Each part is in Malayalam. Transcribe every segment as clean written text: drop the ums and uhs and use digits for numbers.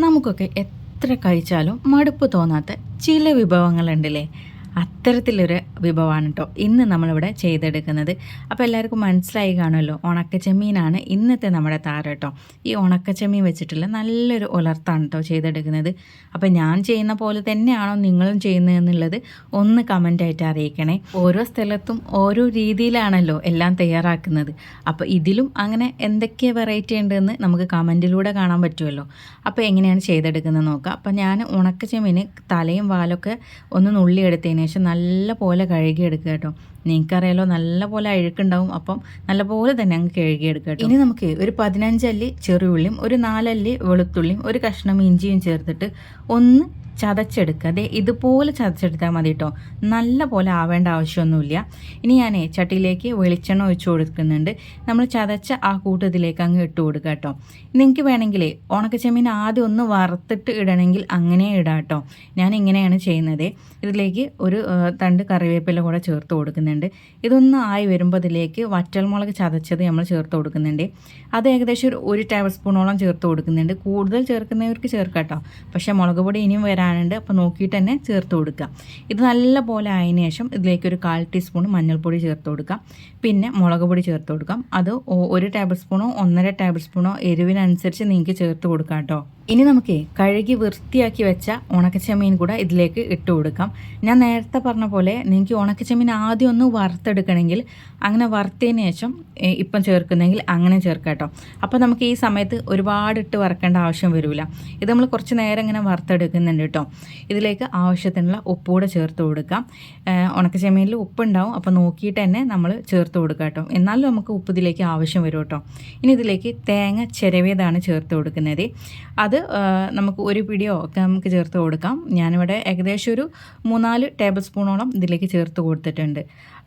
നമുക്കൊക്കെ എത്ര കഴിച്ചാലും മടുപ്പ് തോന്നാത്ത ചില വിഭവങ്ങളുണ്ടല്ലേ, അത്തരത്തിലൊരു വിഭവമാണ് കേട്ടോ ഇന്ന് നമ്മളിവിടെ ചെയ്തെടുക്കുന്നത്. അപ്പോൾ എല്ലാവർക്കും മനസ്സിലായി കാണുമല്ലോ, ഉണക്കച്ചെമ്മീനാണ് ഇന്നത്തെ നമ്മുടെ താരം കേട്ടോ. ഈ ഉണക്കച്ചെമ്മീൻ വെച്ചിട്ടുള്ള നല്ലൊരു ഉലർത്താണ് കേട്ടോ ചെയ്തെടുക്കുന്നത്. അപ്പോൾ ഞാൻ ചെയ്യുന്ന പോലെ തന്നെയാണോ നിങ്ങളും ചെയ്യുന്നതെന്നുള്ളത് ഒന്ന് കമൻ്റായിട്ട് അറിയിക്കണേ. ഓരോ സ്ഥലത്തും ഓരോ രീതിയിലാണല്ലോ എല്ലാം തയ്യാറാക്കുന്നത്. അപ്പോൾ ഇതിലും അങ്ങനെ എന്തൊക്കെ വെറൈറ്റി ഉണ്ടെന്ന് നമുക്ക് കമൻറ്റിലൂടെ കാണാൻ പറ്റുമല്ലോ. അപ്പോൾ എങ്ങനെയാണ് ചെയ്തെടുക്കുന്നത് നോക്കാം. അപ്പോൾ ഞാൻ ഉണക്കച്ചെമ്മീന് തലയും വാലൊക്കെ ഒന്ന് നുള്ളിയെടുത്തതിന് ശേഷം നല്ല പോലെ കഴുകിയെടുക്കുക കേട്ടോ. നിങ്ങൾക്കറിയാലോ നല്ല പോലെ അഴുക്കുണ്ടാവും, അപ്പം നല്ല പോലെ തന്നെ അങ്ങ് കഴുകിയെടുക്കുക കേട്ടോ. ഇനി നമുക്ക് ഒരു 15 അല്ലി ചെറിയുള്ളിയും ഒരു 4 അല്ലി വെളുത്തുള്ളിയും ഒരു കഷ്ണം ഇഞ്ചിയും ചേർത്തിട്ട് ഒന്ന് ചതച്ചെടുക്കുക. അതെ, ഇതുപോലെ ചതച്ചെടുത്താൽ മതി കേട്ടോ, നല്ല പോലെ ആവേണ്ട ആവശ്യമൊന്നുമില്ല. ഇനി ഞാൻ ചട്ടിയിലേക്ക് വെളിച്ചെണ്ണ ഒഴിച്ച് കൊടുക്കുന്നുണ്ട്. നമ്മൾ ചതച്ച ആ കൂട്ടത്തിലേക്ക് അങ്ങ് ഇട്ട് കൊടുക്കുക കേട്ടോ. നിങ്ങൾക്ക് വേണമെങ്കിൽ ഉണക്കച്ചെമ്മീൻ ആദ്യം ഒന്ന് വറുത്തിട്ട് ഇടണമെങ്കിൽ അങ്ങനെ ഇടാം കേട്ടോ. ഞാൻ ഇങ്ങനെയാണ് ചെയ്യുന്നത്. ഇതിലേക്ക് ഒരു തണ്ട് കറിവേപ്പില കൂടെ ചേർത്ത് കൊടുക്കുന്നുണ്ട്. ഇതൊന്ന് ആയി വരുമ്പോൾ ഇതിലേക്ക് വറ്റൽമുളക് ചതച്ചത് നമ്മൾ ചേർത്ത് കൊടുക്കുന്നുണ്ട്. അത് ഏകദേശം ഒരു ടേബിൾ സ്പൂണോളം ചേർത്ത് കൊടുക്കുന്നുണ്ട്. കൂടുതൽ ചേർക്കുന്നവർക്ക് ചേർക്കാം കേട്ടോ, പക്ഷേ മുളക് പൊടി ഇനിയും വരാനുണ്ട്, അപ്പോൾ നോക്കിയിട്ട് തന്നെ ചേർത്ത് കൊടുക്കുക. ഇത് നല്ല പോലെ ആയതിനു ശേഷം ഇതിലേക്ക് ഒരു 1/4 ടീസ്പൂൺ മഞ്ഞൾപ്പൊടി ചേർത്ത് കൊടുക്കാം. പിന്നെ മുളക് പൊടി ചേർത്ത് കൊടുക്കാം. അത് 1 ടേബിൾ സ്പൂണോ 1.5 ടേബിൾ സ്പൂണോ എരിവിനനുസരിച്ച് നിങ്ങൾക്ക് ചേർത്ത് കൊടുക്കാം കേട്ടോ. ഇനി നമുക്ക് കഴുകി വൃത്തിയാക്കി വെച്ച ഉണക്കച്ചെമ്മീൻ കൂടെ ഇതിലേക്ക് ഇട്ട് കൊടുക്കാം. ഞാൻ നേരത്തെ പറഞ്ഞ പോലെ നിങ്ങൾക്ക് ഉണക്കച്ചെമ്മീൻ ആദ്യം ഒന്ന് വറുത്തെടുക്കണമെങ്കിൽ അങ്ങനെ വറുത്തതിന് ശേഷം ഇപ്പം ചേർക്കുന്നെങ്കിൽ അങ്ങനെ ചേർക്കാം കേട്ടോ. അപ്പോൾ നമുക്ക് ഈ സമയത്ത് ഒരുപാട് ഇട്ട് വറക്കേണ്ട ആവശ്യം വരില്ല. ഇത് നമ്മൾ കുറച്ച് നേരം ഇങ്ങനെ വറുത്തെടുക്കുന്നുണ്ട് കേട്ടോ. ഇതിലേക്ക് ആവശ്യത്തിനുള്ള ഉപ്പ് കൂടെ ചേർത്ത് കൊടുക്കാം. ഉണക്കച്ചെമ്മീനിൽ ഉപ്പുണ്ടാവും, അപ്പോൾ നോക്കിയിട്ട് തന്നെ നമ്മൾ ചേർത്ത് കൊടുക്കാം കേട്ടോ. എന്നാലും നമുക്ക് ഉപ്പ് ഇതിലേക്ക് ആവശ്യം വരും കേട്ടോ. ഇനി ഇതിലേക്ക് തേങ്ങ ചിരവിയതാണ് ചേർത്ത് കൊടുക്കുന്നത്. അത് നമുക്ക് ഒരു പിടിയോ ഒക്കെ നമുക്ക് ചേർത്ത് കൊടുക്കാം. ഞാനിവിടെ ഏകദേശം ഒരു 3-4 ടേബിൾ സ്പൂണോളം ഇതിലേക്ക് ചേർത്ത് കൊടുത്തിട്ടുണ്ട്.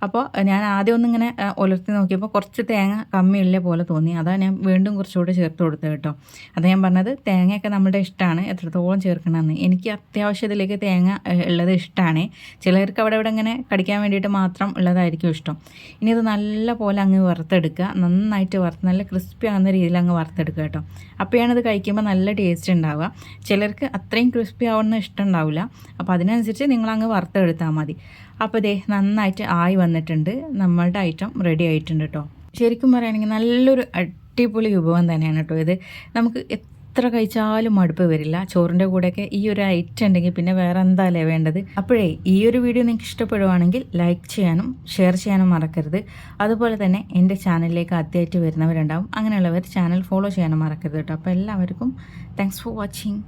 അപ്പോൾ ഞാൻ ആദ്യം ഒന്നിങ്ങനെ ഉലർത്തി നോക്കിയപ്പോൾ കുറച്ച് തേങ്ങ കമ്മിയുള്ള പോലെ തോന്നി. അതാണ് ഞാൻ വീണ്ടും കുറച്ചുകൂടെ ചേർത്ത് കൊടുത്തത് കേട്ടോ. അത് ഞാൻ പറഞ്ഞത് തേങ്ങയൊക്കെ നമ്മുടെ ഇഷ്ടമാണ് എത്രത്തോളം ചേർക്കണമെന്ന്. എനിക്ക് അത്യാവശ്യം ഇതിലേക്ക് തേങ്ങ ഉള്ളത് ഇഷ്ടമാണ്. ചിലർക്ക് അവിടെ ഇവിടെ ഇങ്ങനെ കടിക്കാൻ വേണ്ടിയിട്ട് മാത്രം ഉള്ളതായിരിക്കും ഇഷ്ടം. ഇനി ഇത് നല്ല പോലെ അങ്ങ് വറുത്തെടുക്കുക. നന്നായിട്ട് വറുത്ത് നല്ല ക്രിസ്പി ആകുന്ന രീതിയിൽ അങ്ങ് വറുത്തെടുക്കുക കേട്ടോ. അപ്പോഴാണ് ഇത് കഴിക്കുമ്പോൾ നല്ല ടേസ്റ്റ് ഉണ്ടാവുക. ചിലർക്ക് അത്രയും ക്രിസ്പി ആവുന്ന ഇഷ്ടം ഉണ്ടാവില്ല. അപ്പോൾ അതിനനുസരിച്ച് നിങ്ങളങ്ങ് വറുത്തെടുത്താൽ മതി. അപ്പോൾ ദേ നന്നായിട്ട് ആയി വന്നിട്ടുണ്ട്. നമ്മളുടെ ഐറ്റം റെഡി ആയിട്ടുണ്ട് കേട്ടോ. ശരിക്കും പറയുകയാണെങ്കിൽ നല്ലൊരു അടിപൊളി വിഭവം തന്നെയാണ് കേട്ടോ ഇത്. നമുക്ക് എത്ര കഴിച്ചാലും മടുപ്പ് വരില്ല. ചോറിൻ്റെ കൂടെയൊക്കെ ഈ ഒരു ഐറ്റം ഉണ്ടെങ്കിൽ പിന്നെ വേറെ എന്തായാലേ വേണ്ടത്. അപ്പോഴേ ഈ ഒരു വീഡിയോ നിങ്ങൾക്ക് ഇഷ്ടപ്പെടുവാണെങ്കിൽ ലൈക്ക് ചെയ്യാനും ഷെയർ ചെയ്യാനും മറക്കരുത്. അതുപോലെ തന്നെ എൻ്റെ ചാനലിലേക്ക് ആദ്യമായിട്ട് വരുന്നവരുണ്ടാവും, അങ്ങനെയുള്ളവർ ചാനൽ ഫോളോ ചെയ്യാനും മറക്കരുത് കേട്ടോ. അപ്പോൾ എല്ലാവർക്കും താങ്ക്സ് ഫോർ വാച്ചിങ്.